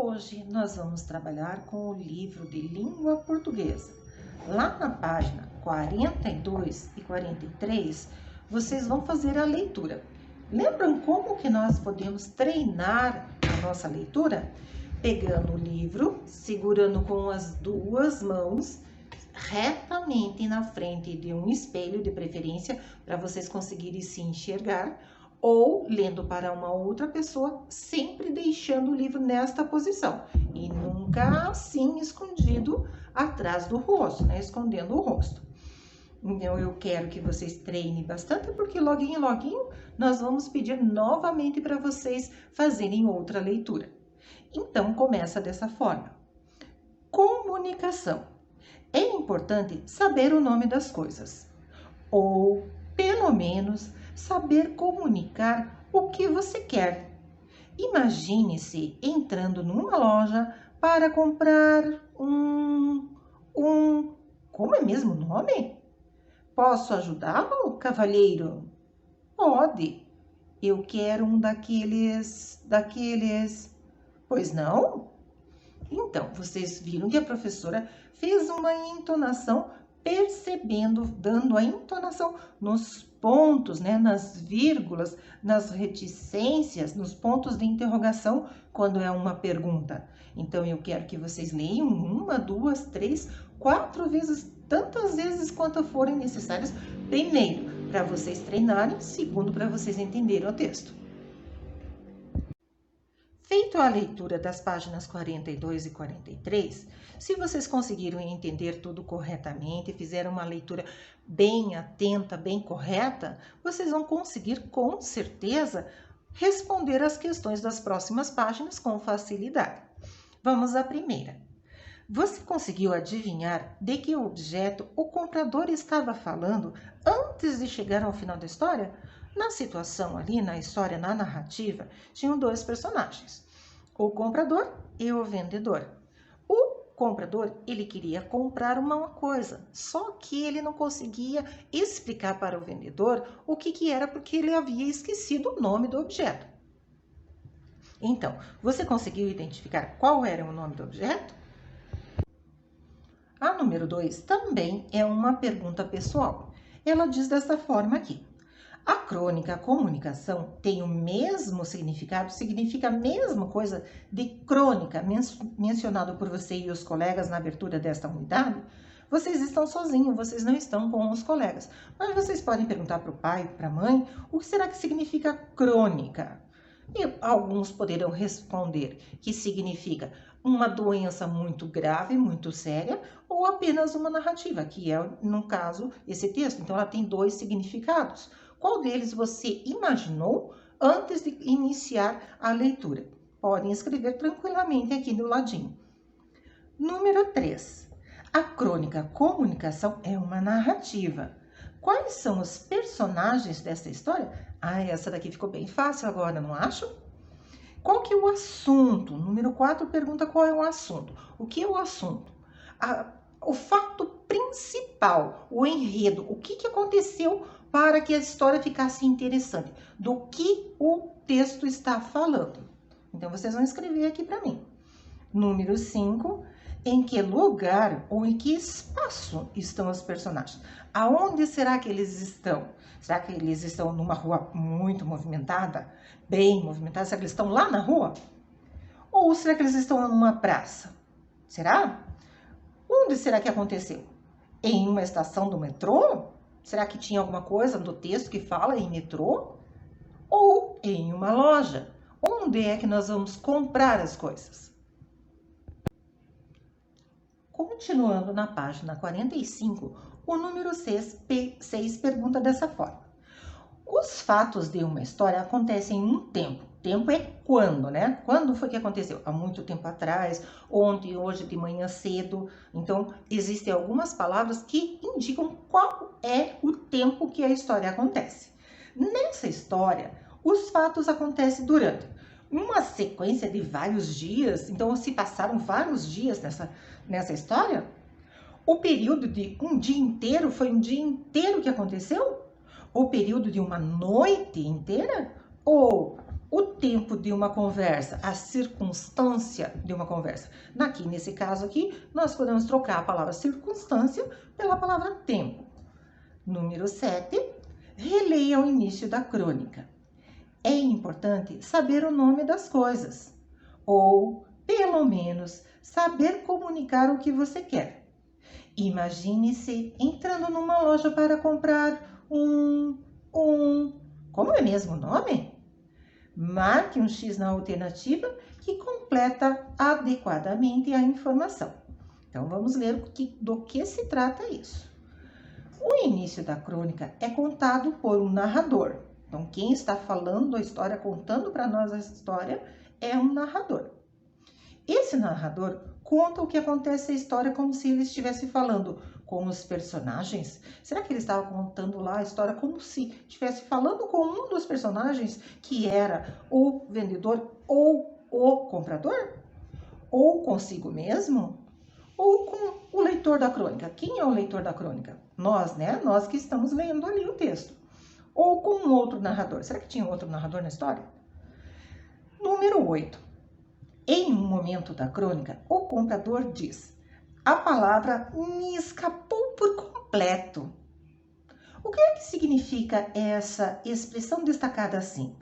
Hoje nós vamos trabalhar com o livro de língua portuguesa. Lá na página 42 e 43, vocês vão fazer a leitura. Lembram como que nós podemos treinar a nossa leitura? Pegando o livro, segurando com as duas mãos, retamente na frente de um espelho, de preferência, para vocês conseguirem se enxergar, ou lendo para uma outra pessoa, sempre deixando o livro nesta posição e nunca assim escondido atrás do rosto, né? Escondendo o rosto. Então, eu quero que vocês treinem bastante, porque loguinho nós vamos pedir novamente para vocês fazerem outra leitura. Então, começa dessa forma. Comunicação. É importante saber o nome das coisas, ou, pelo menos, saber comunicar o que você quer. Imagine-se entrando numa loja para comprar como é mesmo o nome? Posso ajudá-lo, cavalheiro? Pode. Eu quero um daqueles. Pois não? Então, vocês viram que a professora fez uma entonação, percebendo, dando a entonação nos pontos, né, nas vírgulas, nas reticências, nos pontos de interrogação, quando é uma pergunta. Então, eu quero que vocês leiam 1, 2, 3, 4 vezes, tantas vezes quanto forem necessárias. Primeiro, para vocês treinarem. Segundo, para vocês entenderem o texto. Feito a leitura das páginas 42 e 43, se vocês conseguiram entender tudo corretamente e fizeram uma leitura bem atenta, bem correta, vocês vão conseguir, com certeza, responder as questões das próximas páginas com facilidade. Vamos à primeira. Você conseguiu adivinhar de que objeto o comprador estava falando antes de chegar ao final da história? Na situação ali, na história, na narrativa, tinham dois personagens, o comprador e o vendedor. O comprador, ele queria comprar uma coisa, só que ele não conseguia explicar para o vendedor o que era, porque ele havia esquecido o nome do objeto. Então, você conseguiu identificar qual era o nome do objeto? A número 2 também é uma pergunta pessoal. Ela diz dessa forma aqui. A crônica, a comunicação, tem o mesmo significado, significa a mesma coisa de crônica, mencionado por você e os colegas na abertura desta unidade. Vocês estão sozinhos, vocês não estão com os colegas. Mas vocês podem perguntar para o pai, para a mãe, o que será que significa crônica? E alguns poderão responder que significa uma doença muito grave, muito séria, ou apenas uma narrativa, que é, no caso, esse texto. Então, ela tem dois significados. Qual deles você imaginou antes de iniciar a leitura? Podem escrever tranquilamente aqui do ladinho. Número 3. A crônica comunicação é uma narrativa. Quais são os personagens dessa história? Essa daqui ficou bem fácil agora, não acho? Qual que é o assunto? Número 4 pergunta qual é o assunto. O que é o assunto? O fato principal, o enredo, o que aconteceu para que a história ficasse interessante, do que o texto está falando. Então, vocês vão escrever aqui para mim. Número 5, em que lugar ou em que espaço estão os personagens? Aonde será que eles estão? Será que eles estão numa rua muito movimentada? Bem movimentada? Será que eles estão lá na rua? Ou será que eles estão numa praça? Será? Onde será que aconteceu? Em uma estação do metrô? Será que tinha alguma coisa no texto que fala em metrô? Ou em uma loja? Onde é que nós vamos comprar as coisas? Continuando na página 45, o número 6 pergunta dessa forma. Os fatos de uma história acontecem em um tempo. Tempo é quando, né? Quando foi que aconteceu? Há muito tempo atrás, ontem, hoje, de manhã cedo. Então, existem algumas palavras que indicam qual é o tempo que a história acontece. Nessa história, os fatos acontecem durante uma sequência de vários dias. Então, se passaram vários dias nessa história. O período de um dia inteiro foi um dia inteiro que aconteceu? O período de uma noite inteira? Ou o tempo de uma conversa, a circunstância de uma conversa. Aqui, nesse caso aqui, nós podemos trocar a palavra circunstância pela palavra tempo. Número 7, releia o início da crônica. É importante saber o nome das coisas, ou, pelo menos, saber comunicar o que você quer. Imagine-se entrando numa loja para comprar como é mesmo o nome? Marque um X na alternativa que completa adequadamente a informação. Então, vamos ler do que se trata isso. O início da crônica é contado por um narrador. Então, quem está falando a história, contando para nós a história, é um narrador. Esse narrador conta o que acontece na história como se ele estivesse falando com os personagens. Será que ele estava contando lá a história como se estivesse falando com um dos personagens, que era o vendedor ou o comprador? Ou consigo mesmo? Ou com o leitor da crônica? Quem é o leitor da crônica? Nós, né? Nós que estamos lendo ali o texto. Ou com um outro narrador. Será que tinha outro narrador na história? Número 8. Em um momento da crônica, o comprador diz: a palavra me escapou por completo. O que é que significa essa expressão destacada assim?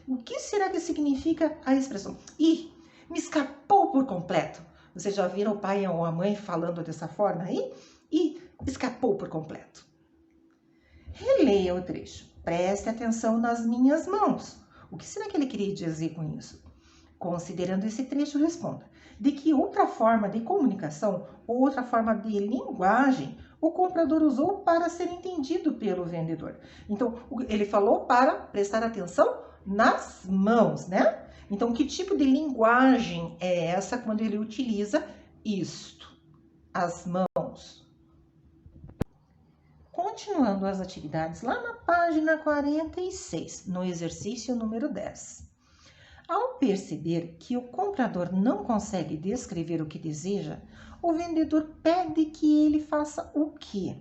O que será que significa a expressão? Me escapou por completo. Vocês já viram o pai ou a mãe falando dessa forma aí? Escapou por completo. Releia o trecho. Preste atenção nas minhas mãos. O que será que ele queria dizer com isso? Considerando esse trecho, responda: de que outra forma de comunicação ou outra forma de linguagem o comprador usou para ser entendido pelo vendedor? Então, ele falou para prestar atenção nas mãos, né? Então, que tipo de linguagem é essa quando ele utiliza isto? As mãos. Continuando as atividades, lá na página 46, no exercício número 10. Ao perceber que o comprador não consegue descrever o que deseja, o vendedor pede que ele faça o quê?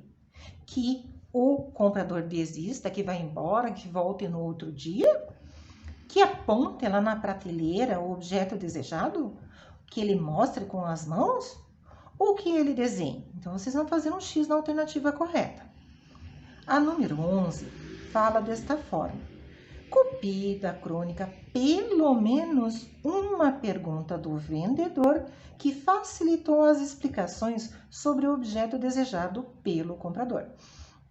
Que o comprador desista, que vá embora, que volte no outro dia? Que aponte lá na prateleira o objeto desejado? Que ele mostre com as mãos? Ou que ele desenhe? Então, vocês vão fazer um X na alternativa correta. A número 11 fala desta forma. Copie da crônica pelo menos uma pergunta do vendedor que facilitou as explicações sobre o objeto desejado pelo comprador.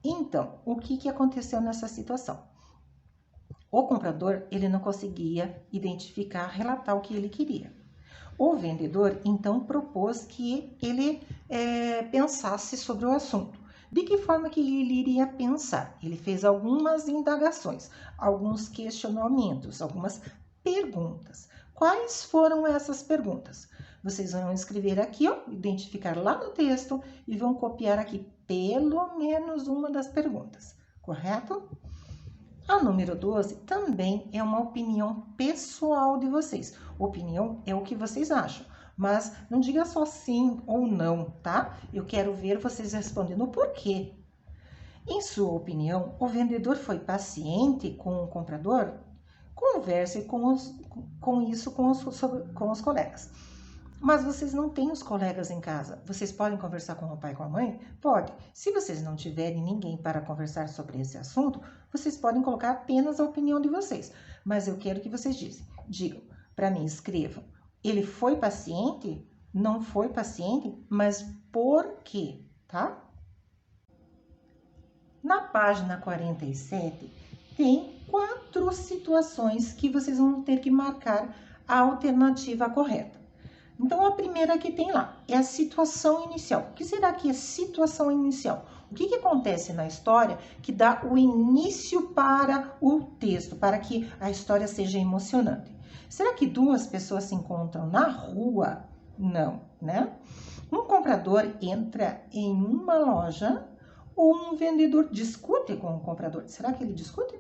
Então, o que aconteceu nessa situação? O comprador, ele não conseguia identificar, relatar o que ele queria. O vendedor, então, propôs que ele pensasse sobre o assunto. De que forma que ele iria pensar? Ele fez algumas indagações, alguns questionamentos, algumas perguntas. Quais foram essas perguntas? Vocês vão escrever aqui, ó, identificar lá no texto e vão copiar aqui pelo menos uma das perguntas, correto? A número 12 também é uma opinião pessoal de vocês. Opinião é o que vocês acham. Mas não diga só sim ou não, tá? Eu quero ver vocês respondendo o porquê. Em sua opinião, o vendedor foi paciente com o comprador? Converse com isso com os colegas. Mas vocês não têm os colegas em casa. Vocês podem conversar com o pai e com a mãe? Pode. Se vocês não tiverem ninguém para conversar sobre esse assunto, vocês podem colocar apenas a opinião de vocês. Mas eu quero que vocês digam para mim, escrevam. Ele foi paciente? Não foi paciente? Mas por quê? Tá? Na página 47, tem 4 situações que vocês vão ter que marcar a alternativa correta. Então, a primeira que tem lá é a situação inicial. O que será que é situação inicial? O que acontece na história que dá o início para o texto, para que a história seja emocionante? Será que 2 pessoas se encontram na rua? Não, né? Um comprador entra em uma loja ou um vendedor discute com o comprador. Será que ele discute?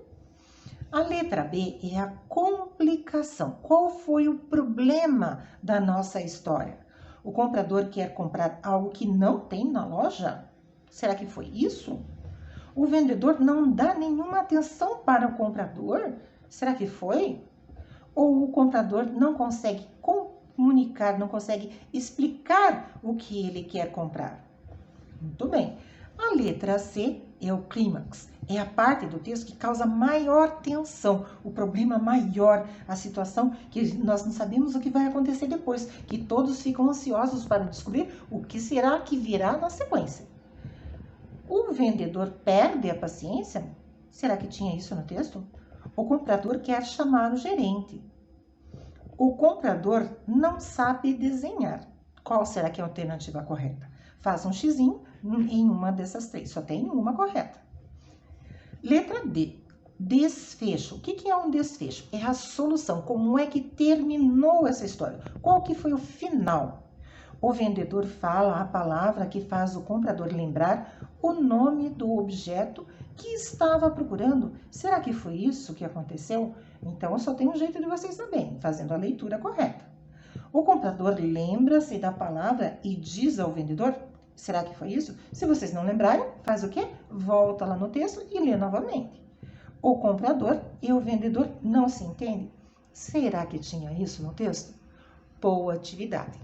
A letra B é a complicação. Qual foi o problema da nossa história? O comprador quer comprar algo que não tem na loja? Será que foi isso? O vendedor não dá nenhuma atenção para o comprador? Será que foi? Ou o comprador não consegue comunicar, não consegue explicar o que ele quer comprar? Muito bem. A letra C é o clímax, é a parte do texto que causa maior tensão, o problema maior, a situação que nós não sabemos o que vai acontecer depois, que todos ficam ansiosos para descobrir o que será que virá na sequência. O vendedor perde a paciência? Será que tinha isso no texto? O comprador quer chamar o gerente. O comprador não sabe desenhar. Qual será que é a alternativa correta? Faça um xizinho em uma dessas três, só tem uma correta. Letra D, desfecho. O que é um desfecho? É a solução, como é que terminou essa história? Qual que foi o final? O vendedor fala a palavra que faz o comprador lembrar o nome do objeto que estava procurando. Será que foi isso que aconteceu? Então, só tem um jeito de vocês saberem, fazendo a leitura correta. O comprador lembra-se da palavra e diz ao vendedor, será que foi isso? Se vocês não lembrarem, faz o quê? Volta lá no texto e lê novamente. O comprador e o vendedor não se entendem. Será que tinha isso no texto? Boa atividade!